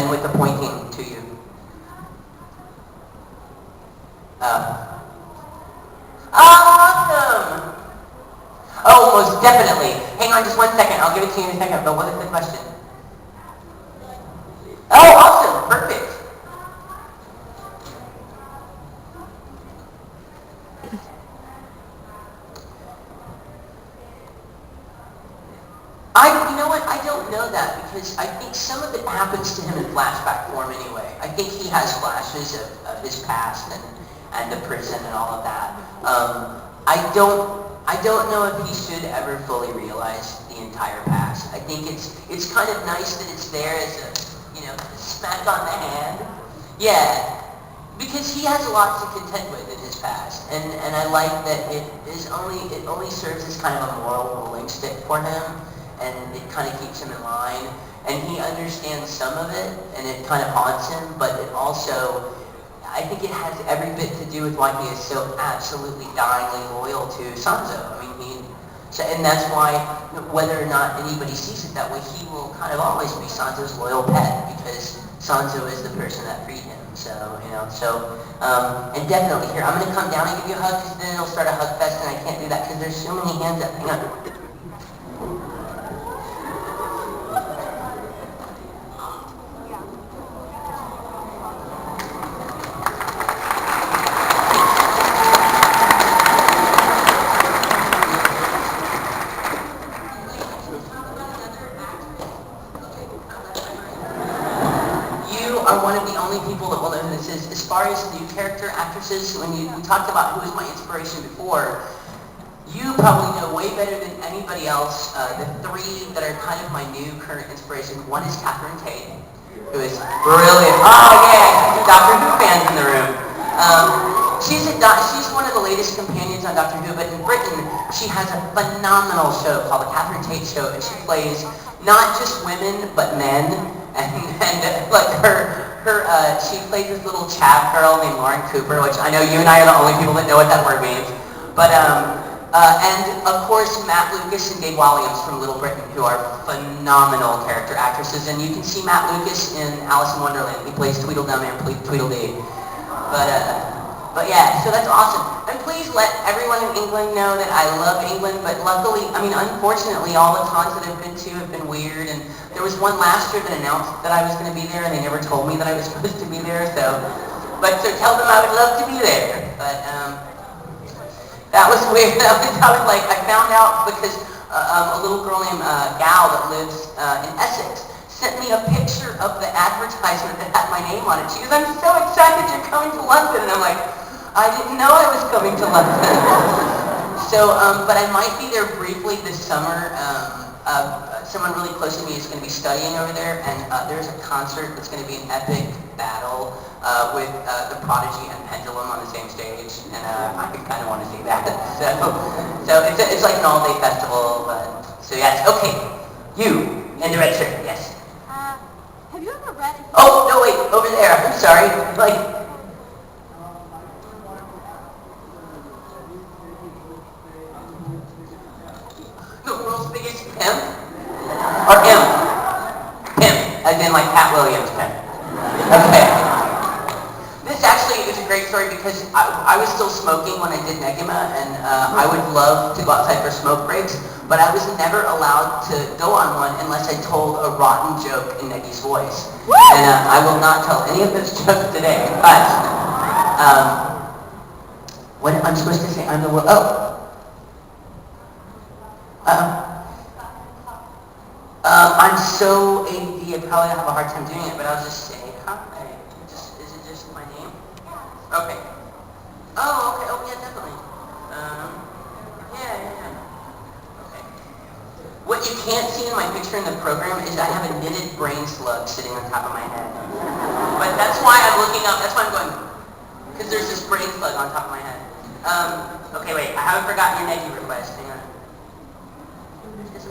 then with the pointing to you. Awesome! Oh, most definitely. Hang on just one second. I'll give it to you in a second. But what is the question? Oh, awesome. Perfect. You know what? I don't know that because I think some of it happens to him in flashback form anyway. I think he has flashes of his past and the prison and all of that. I don't know if he should ever fully realize the entire past. I think it's kind of nice that it's there as a smack on the hand. Yeah, because he has a lot to contend with in his past, and I like that it only serves as kind of a moral ruling stick for him, and it kind of keeps him in line. And he understands some of it, and it kind of haunts him, but it also, I think it has every bit to do with why he is so absolutely dyingly loyal to Sanzo. I mean, and that's why, whether or not anybody sees it that way, he will kind of always be Sanzo's loyal pet, because Sanzo is the person that freed him. And definitely, here, I'm going to come down and give you a hug, because then it'll start a hug fest, and I can't do that, because there's so many hands up. Hang on. As far as new character actresses, when we talked about who was my inspiration before, you probably know way better than anybody else the three that are kind of my new current inspiration. One is Catherine Tate, who is brilliant. Oh yeah, she's a Doctor Who fan in the room. She's one of the latest companions on Doctor Who, but in Britain she has a phenomenal show called The Catherine Tate Show, and she plays not just women but men, and like she plays this little chav girl named Lauren Cooper, which I know you and I are the only people that know what that word means. But and of course Matt Lucas and Dave Williams from Little Britain, who are phenomenal character actresses, and you can see Matt Lucas in Alice in Wonderland. He plays Tweedledum and Tweedledee. But yeah, so that's awesome. And please let everyone in England know that I love England, but luckily, unfortunately, all the cons that I've been to have been weird, and there was one last year that announced that I was going to be there, and they never told me that I was supposed to be there, so tell them I would love to be there. But that was weird. I found out because a little girl named Gal that lives in Essex sent me a picture of the advertisement that had my name on it. She goes, "I'm so excited you're coming to London," and I'm like, I didn't know I was coming to London. But I might be there briefly this summer. Someone really close to me is going to be studying over there, and there's a concert that's going to be an epic battle with the Prodigy and Pendulum on the same stage, and I kind of want to see that. So it's like an all-day festival. So yes, okay, you in the red shirt, yes. Have you ever read? Oh no, wait, over there. I'm sorry. The world's biggest pimp? Or imp? Pimp, as in like Pat Williams pimp. Okay. This actually is a great story because I was still smoking when I did Negima, and I would love to go outside for smoke breaks, but I was never allowed to go on one unless I told a rotten joke in Negi's voice. And I will not tell any of those jokes today, but what I'm supposed to say, I'm the world. I'm so ADD, I probably have a hard time doing it, but I'll just say, is it just my name? Okay. Oh, okay, oh yeah, definitely. Yeah. Okay. What you can't see in my picture in the program is I have a knitted brain slug sitting on top of my head. But that's why I'm looking up, that's why I'm going, because there's this brain slug on top of my head. Okay, wait, I haven't forgotten your Negi request, hang on.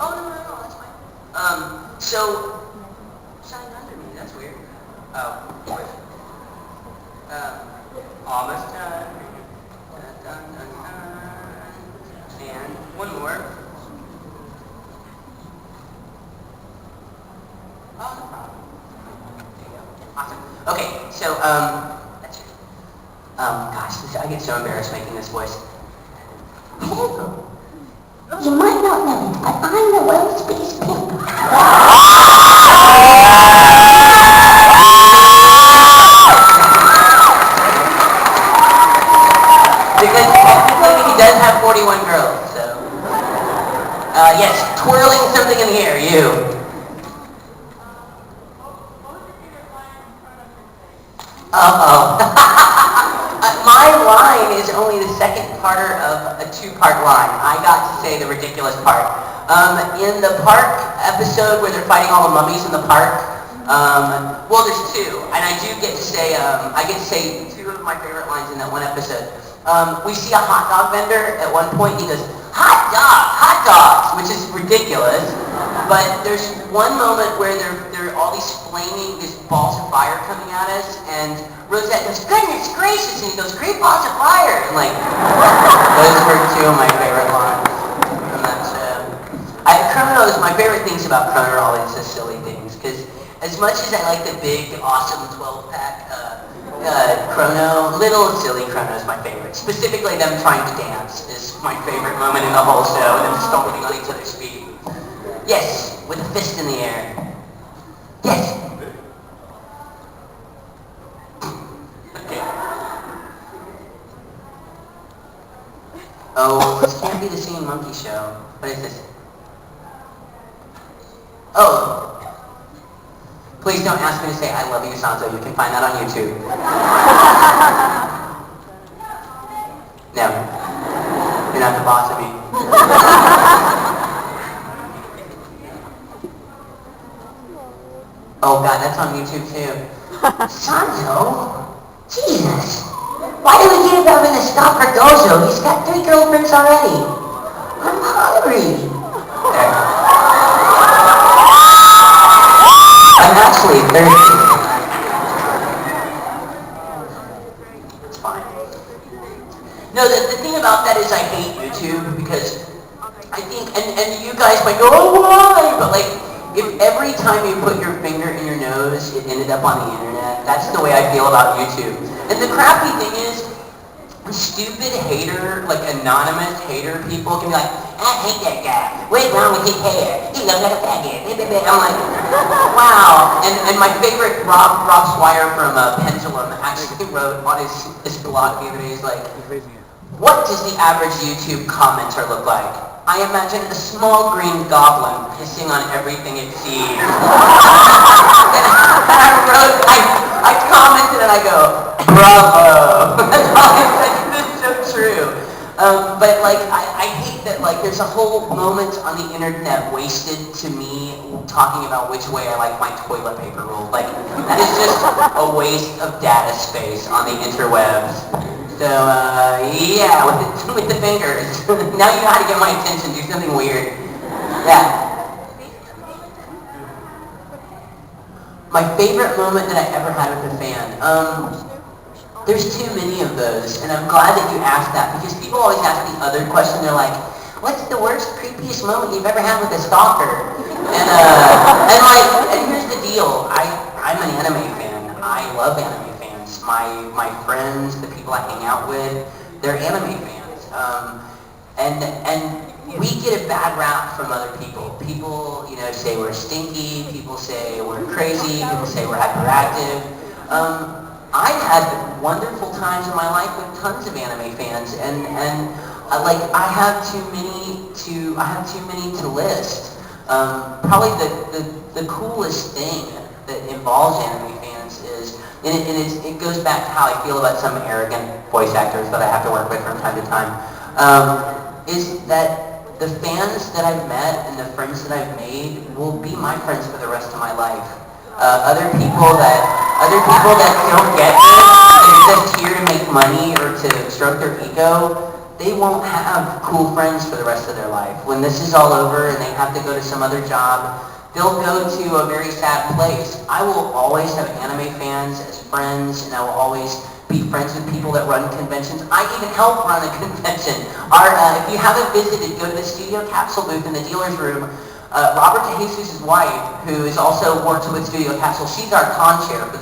Oh, no, that's fine. So, shine under me, that's weird. Oh, almost done. Done. And one more. Oh, no problem. There you go. Okay, so, that's it. Gosh, I get so embarrassed making this voice. Hello. You might not know it, but I'm the world's biggest pimp. Because technically he does have 41 girls, so. Yes, twirling something in the air, you. Uh-oh. My line is only the second part of a two-part line. I got to say the ridiculous part. In the park episode where they're fighting all the mummies in the park, well, there's two, and I do get to say, I get to say two of my favorite lines in that one episode. We see a hot dog vendor at one point. He goes, hot dogs, which is ridiculous. But there's one moment where there are all these balls of fire coming at us, and Rosette goes, goodness gracious, and he goes, great balls of fire, and like, those were two of my favorite lines from that show. Chrono is my favorite things about Chrono are all these silly things, because as much as I like the big, awesome 12-pack Chrono, little silly Chrono is my favorite. Specifically them trying to dance is my favorite moment in the whole show, them stomping on each other's feet. Yes, with a fist in the air. Yes. Okay. Oh, this can't be the Singing Monkey show. What is this? Oh. Please don't ask me to say I love you, Sanzo. You can find that on YouTube. No. You're not the boss of me. Oh God, that's on YouTube too. Sanzo? Jesus. Why do we give him in the stop for Gozo? He's got 3 girlfriends already. I'm hungry. There. I'm actually thirsty. It's fine. No, the thing about that is I hate YouTube because I think, and you guys might go, oh why? But like, if every time you put your finger in your nose, it ended up on the internet, that's the way I feel about YouTube. And the crappy thing is, stupid hater, like anonymous hater people can be like, I hate that guy. What's wrong with his hair? He looks like a faggot. I'm like, wow. And my favorite, Rob Swire from Pendulum actually wrote on his blog the other day, he's like, what does the average YouTube commenter look like? I imagine a small green goblin pissing on everything it sees. And I commented and I go, bravo. That's all I said. It's so true. But like, I hate that like there's a whole moment on the internet wasted to me talking about which way I like my toilet paper roll. Like, that is just a waste of data space on the interwebs. So, yeah, with the fingers. Now you know how to get my attention, do something weird. Yeah. My favorite moment that I ever had with a fan. There's too many of those, and I'm glad that you asked that, because people always ask the other question, they're like, what's the worst, creepiest moment you've ever had with a stalker? And here's the deal, I'm an anime fan. I love anime fans. My friends, the people I hang out with, they're anime fans. And we get a bad rap from other people. People, say we're stinky. People say we're crazy. People say we're hyperactive. I've had wonderful times in my life with tons of anime fans, and I have too many to list. Probably the coolest thing that involves anime fans is, and it goes back to how I feel about some arrogant voice actors that I have to work with from time to time, is that the fans that I've met and the friends that I've made will be my friends for the rest of my life. Other people that don't get it, they're just here to make money or to stroke their ego, they won't have cool friends for the rest of their life. When this is all over and they have to go to some other job, they'll go to a very sad place. I will always have anime fans as friends, and I will always be friends with people that run conventions. I even help run a convention. If you haven't visited, go to the Studio Capsule booth in the dealer's room. Robert DeJesus' wife, who is also works with Studio Capsule, she's our con chair for